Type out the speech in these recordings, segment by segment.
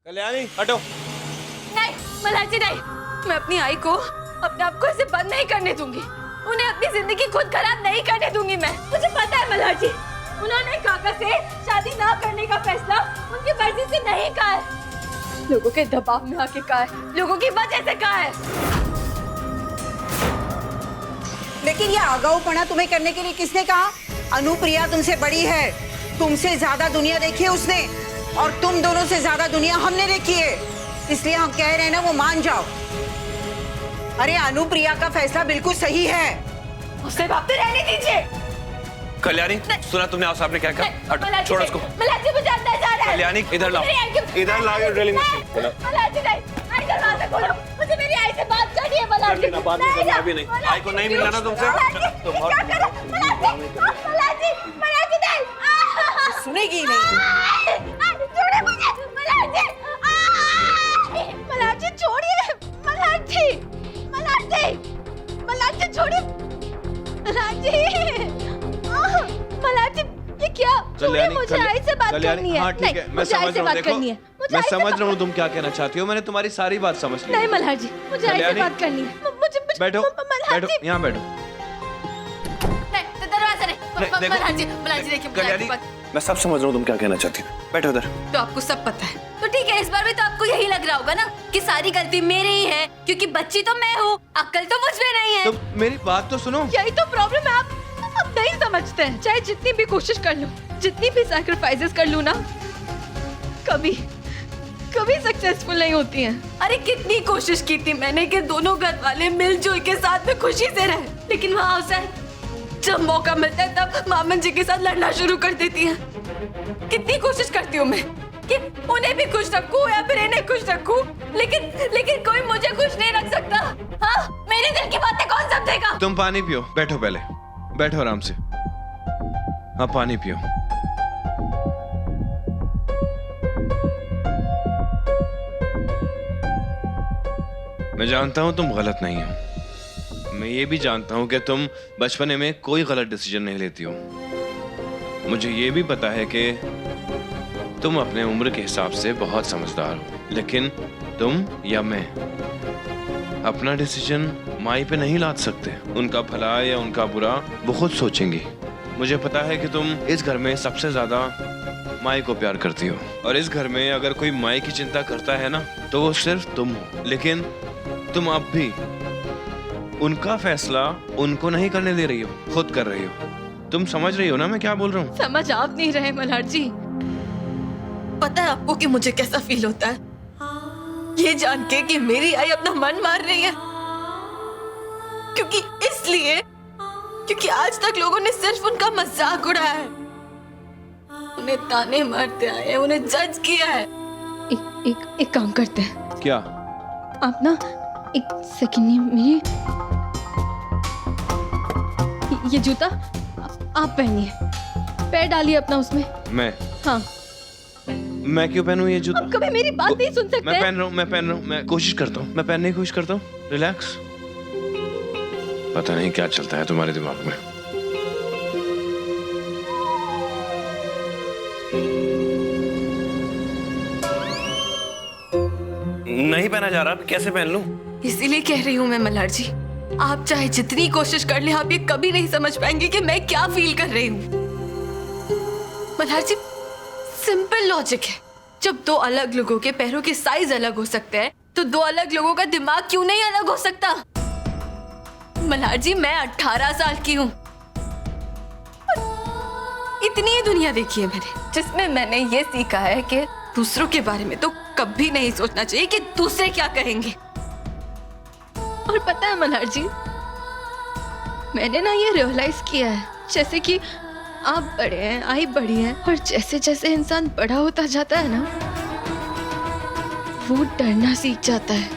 कल्याणी हटो। नहीं मलाजी नहीं, मैं अपनी आई को अपने आप को ऐसे बंद नहीं करने दूंगी। उन्हें अपनी जिंदगी खुद खराब नहीं करने दूंगी मैं। मुझे पता है मलाजी, उन्होंने काका से शादी ना करने का फैसला उनकी मर्जी से नहीं कहा है, लोगों के दबाव में आके कहा है, लोगों की वजह से कहा है। लेकिन ये आगाऊपना तुम्हें करने के लिए किसने कहा? अनुप्रिया तुमसे बड़ी है, तुमसे ज्यादा दुनिया देखी है उसने, और तुम दोनों से ज्यादा दुनिया हमने देखी है, इसलिए हम कह रहे हैं ना वो मान जाओ। अरे अनुप्रिया का फैसला बिल्कुल सही है, उसे वहाँ पे रहने दीजिए। कल्याणी सुना तुमने आप साहब ने क्या कहा? हटो, छोड़ो उसको। मलाजी मुझे अंदर जा रहा है। कल्याणी इधर लाओ, इधर लाओ ड्रिलिंग मशीन। मलाजी नहीं, आई दरवाजा खोलो, मुझे मेरी आई से बात करनी है। मलाजी बात करना भी नहीं, आई को नहीं मिलना ना तुमसे। मलाजी मलाजी नहीं, सुनेगी ही नहीं। छोड़िए मुझे मलाजी, मलाजी छोड़िए, मलाजी मलाजी मलाजी छोड़िए, मलाजी मलाजी ये क्या? छोड़िए मुझे आई से बात करनी है। हाँ ठीक है, मैं समझ रहा हूँ। देखो मैं समझ रहा हूँ तुम क्या कहना चाहती हो, मैंने तुम्हारी सारी बात समझ ली। नहीं मल्हार जी, मुझे आई से बात करनी है। मुझे बैठो बैठो, यहाँ बैठो। दरवाजा नहीं, मल्हार जी देखिए, कल्याणी मैं सब समझ रहा हूँ तुम क्या कहना चाहती हो, बैठो उधर। तो आपको सब पता है, तो ठीक है, इस बार भी तो आपको यही लग रहा होगा ना कि सारी गलती मेरी ही है, क्योंकि बच्ची तो मैं हूँ, अक्ल तो मुझ में नहीं है। तो मेरी बात तो सुनो। यही तो प्रॉब्लम है, आप नहीं समझते हैं। चाहे जितनी भी कोशिश कर लूं, जितनी भी सैक्रिफाइसेस कर लूं ना, कभी सक्सेसफुल नहीं होती हैं। अरे कितनी कोशिश की थी मैंने कि दोनों घर वाले मिलजुल के साथ में खुशी से रहे, लेकिन वहाँ अवसर जब मौका मिलता है तब मामन जी के साथ लड़ना शुरू कर देती है। कितनी कोशिश करती हूँ मैं कि उन्हें भी खुश रखूं या फिर इन्हें खुश रखूं, लेकिन कोई मुझे खुश नहीं रख सकता। हाँ, मेरे दिल की बातें कौन समझेगा? तुम पानी पियो, बैठो, पहले बैठो आराम से। हाँ पानी पियो। मैं जानता हूं तुम गलत नहीं हो, मैं ये भी जानता हूं कि तुम बचपने में कोई गलत डिसीजन नहीं लेती हो। मुझे ये भी पता है कि तुम अपने उम्र के हिसाब से बहुत समझदार हो, लेकिन तुम या मैं अपना डिसीजन माई पे नहीं लाद सकते। उनका भला या उनका बुरा वो खुद सोचेंगी। मुझे पता है कि तुम इस घर में सबसे ज्यादा माई को प्यार करती हो, और इस घर में अगर कोई माई की चिंता करता है ना तो वो सिर्फ तुम हो। लेकिन तुम अब भी उनका फैसला उनको नहीं करने दे रही हो, खुद कर रही हो। तुम समझ रही हो ना मैं क्या बोल रहा हूँ? समझ आप नहीं रहे मल्हार जी। पता है आपको कि मुझे कैसा फील होता है ये जान के कि मेरी आई अपना मन मार रही है, क्योंकि आज तक लोगों ने सिर्फ उनका मजाक उड़ाया है, उन्हें ताने मारते आए हैं, उन्हें जज किया है। एक काम करते हैं। क्या? आप ना एक सेकंड, मेरी ये जूता आप पहनिए, पैर डालिए अपना उसमें। मैं? हाँ। मैं क्यों पहनूं ये जूता? आप कभी मेरी बात नहीं सुन सकते? मैं पहन रहा हूँ, मैं कोशिश करता हूँ, मैं पहनने की कोशिश करता हूँ। रिलैक्स। पता नहीं क्या चलता है तुम्हारे दिमाग में। नहीं पहना जा रहा, कैसे पहन लूं? इसीलिए कह रही हूँ मैं मल्हार जी, आप चाहे जितनी कोशिश कर ले, आप ये कभी नहीं समझ पाएंगे कि मैं क्या फील कर रही हूँ। मल्हार जी, सिंपल लॉजिक है, जब दो अलग लोगों के पैरों के साइज अलग हो सकते हैं तो दो अलग लोगों का दिमाग क्यों नहीं अलग हो सकता? मल्हार जी, मैं 18 साल की हूँ, इतनी ही दुनिया देखी है मैंने, जिसमें मैंने ये सीखा है कि दूसरों के बारे में तो कभी नहीं सोचना चाहिए कि दूसरे क्या कहेंगे। और पता है मल्हार जी, मैंने ना ये रियलाइज किया है, जैसे कि आप बड़े हैं, आई बड़ी है, और जैसे जैसे इंसान बड़ा होता जाता है ना, वो डरना सीख जाता है,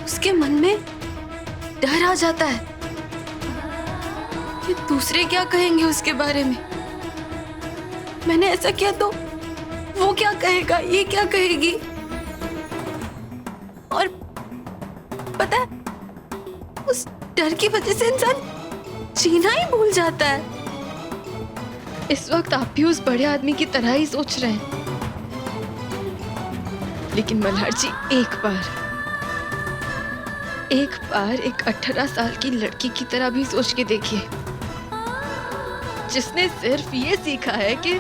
उसके मन में डर आ जाता है कि दूसरे क्या कहेंगे उसके बारे में। मैंने ऐसा किया तो वो क्या कहेगा, ये क्या कहेगी। और पता है, उस डर की वजह से इंसान जीना ही भूल जाता है। इस वक्त आप भी उस बड़े आदमी की तरह ही सोच रहे हैं। लेकिन मल्हार जी एक बार एक 18 साल की लड़की की तरह भी सोच के देखिए, जिसने सिर्फ ये सीखा है कि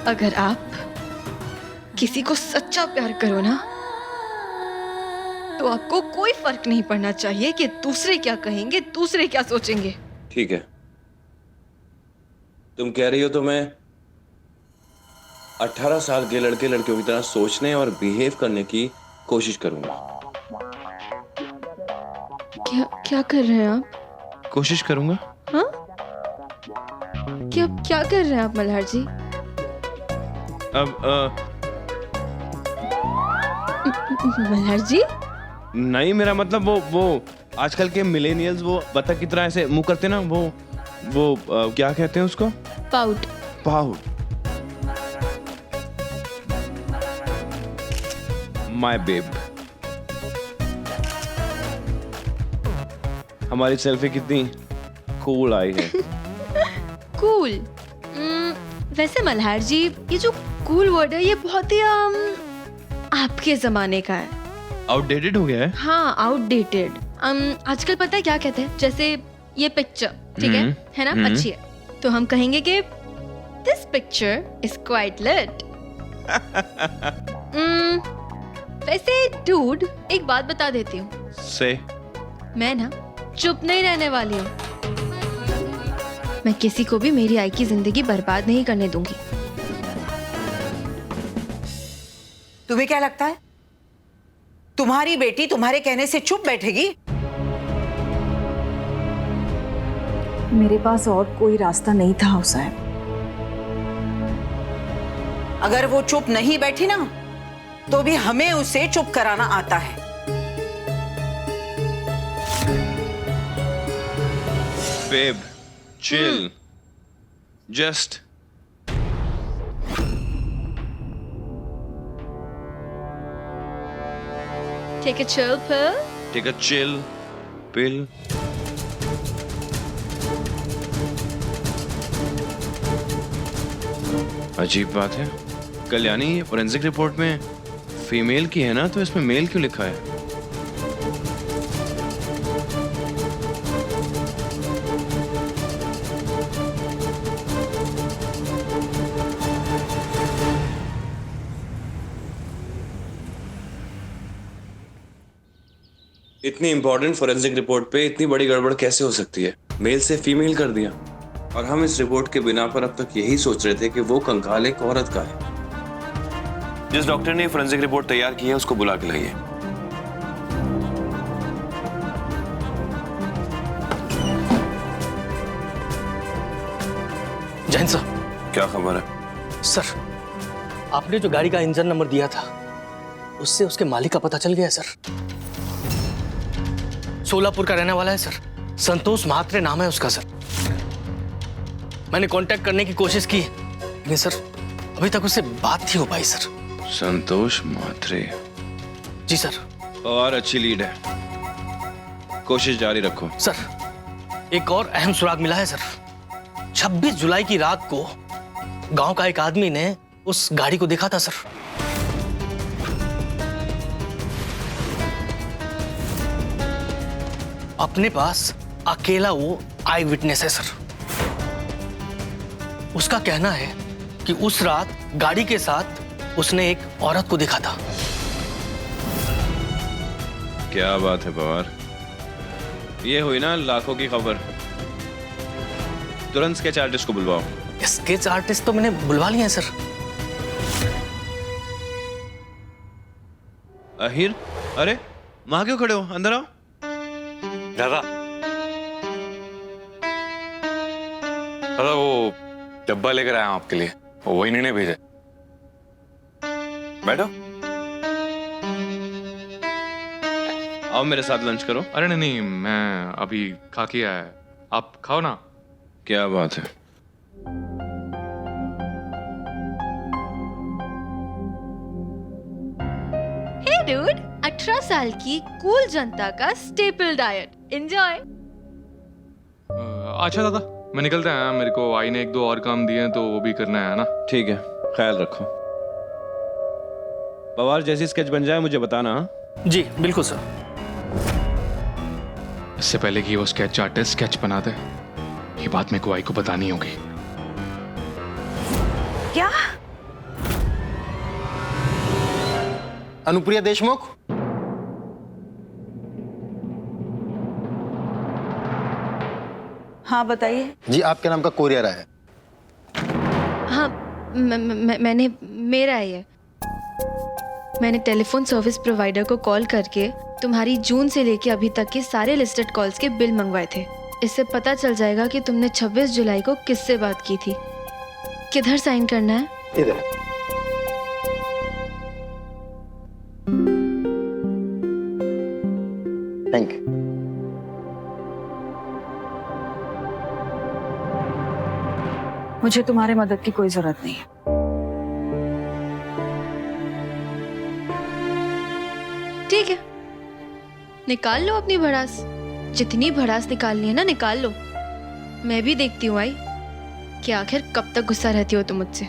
अगर आप किसी को सच्चा प्यार करो ना, तो आपको कोई फर्क नहीं पड़ना चाहिए कि दूसरे क्या कहेंगे, दूसरे क्या सोचेंगे। ठीक है, तुम कह रही हो तो मैं 18 साल के लड़के लड़कियों की तरह सोचने और बिहेव करने की कोशिश करूंगा। क्या कर रहे हैं आप? कोशिश करूंगा। हाँ? क्या कर रहे हैं आप मल्हार जी? अब मल्हार जी? नहीं, मेरा मतलब वो आजकल के मिलेनियल्स वो बतख की तरह ऐसे मुंह करते ना, वो क्या कहते हैं उसको? पाउट। My babe. हमारी सेल्फी कितनी कूल आई है। कूल? वैसे मल्हार जी, ये जो कूल वर्ड है ये बहुत ही आपके जमाने का है। आउटडेटेड हो गया है। हाँ, आउटडेटेड। आजकल पता है क्या कहते हैं? जैसे ये पिक्चर, ठीक है ना, अच्छी है, तो हम कहेंगे कि this picture is quite lit. वैसे डूड, एक बात बता देती हूँ, से मैं ना चुप नहीं रहने वाली हूँ। मैं किसी को भी मेरी आई की जिंदगी बर्बाद नहीं करने दूंगी। तुम्हें क्या लगता है तुम्हारी बेटी तुम्हारे कहने से चुप बैठेगी? मेरे पास और कोई रास्ता नहीं था हुसैन। अगर वो चुप नहीं बैठी ना, तो भी हमें उसे चुप कराना आता है। Babe, chill, just Take a chill pill. Take a chill pill. अजीब बात है, कल्याणी फोरेंसिक रिपोर्ट में फीमेल की है ना, तो इसमें मेल क्यों लिखा है? इतनी इंपॉर्टेंट फोरेंसिक रिपोर्ट पे इतनी बड़ी गड़बड़ कैसे हो सकती है? मेल से फीमेल कर दिया, और हम इस रिपोर्ट के बिना पर अब तक यही सोच रहे थे कि वो कंकाल एक औरत का है। जिस डॉक्टर ने फोरेंसिक रिपोर्ट तैयार की है उसको बुला के लाइए। जैन साहब, क्या खबर है? सर, आपने जो गाड़ी का इंजन नंबर दिया था उससे उसके मालिक का पता चल गया सर। सोलापुर का रहने वाला है सर, संतोष महात्रे नाम है उसका सर। मैंने कांटेक्ट करने की कोशिश की, लेकिन सर अभी तक उससे बात नहीं हो पाई सर। संतोष महात्रे? जी सर। और अच्छी लीड है, कोशिश जारी रखो। सर, एक और अहम सुराग मिला है सर। 26 जुलाई की रात को गांव का एक आदमी ने उस गाड़ी को देखा था सर। अपने पास अकेला वो आई विटनेस है सर। उसका कहना है कि उस रात गाड़ी के साथ उसने एक औरत को देखा था। क्या बात है पवार, ये हुई ना लाखों की खबर। तुरंत स्केच आर्टिस्ट को बुलवाओ। स्केच आर्टिस्ट तो मैंने बुलवा लिया है सर। अहिर, अरे वहां क्यों खड़े हो? अंदर आओ। दादा, दादा वो डब्बा लेकर आया हूं आपके लिए, वो वही ने भेजा। बैठो। आओ मेरे साथ लंच करो। अरे नहीं, मैं अभी खा के आया। आप खाओ ना। क्या बात है? हे डूड, 18 साल की कूल जनता का स्टेपल डाइट, एंजॉय। अच्छा दादा, मैं निकलता है, मेरे को आई ने 1-2 और काम दिए हैं तो वो भी करना है ना। ठीक है, ख्याल रखो। पवार जैसी स्केच बन जाए मुझे बताना। हाँ? जी बिल्कुल सर। इससे पहले कि वो स्केच आर्टिस्ट स्केच बना दे, ये बात मेरे को आई को बतानी होगी। क्या? अनुप्रिया देशमुख, हाँ बताइए। जी आपके नाम का कोरियर आया है। हाँ मैंने मेरा है ये। मैंने टेलीफोन सर्विस प्रोवाइडर को कॉल करके तुम्हारी जून से लेके अभी तक के सारे लिस्टेड कॉल्स के बिल मंगवाए थे। इससे पता चल जाएगा कि तुमने 26 जुलाई को किससे बात की थी। किधर साइन करना है? इधर। Thank you. मुझे तुम्हारे मदद की कोई जरूरत नहीं है। ठीक है, निकाल लो अपनी भड़ास। जितनी भड़ास निकालनी है ना, निकाल लो। मैं भी देखती हूँ आई कि आखिर कब तक गुस्सा रहती हो तुम मुझसे।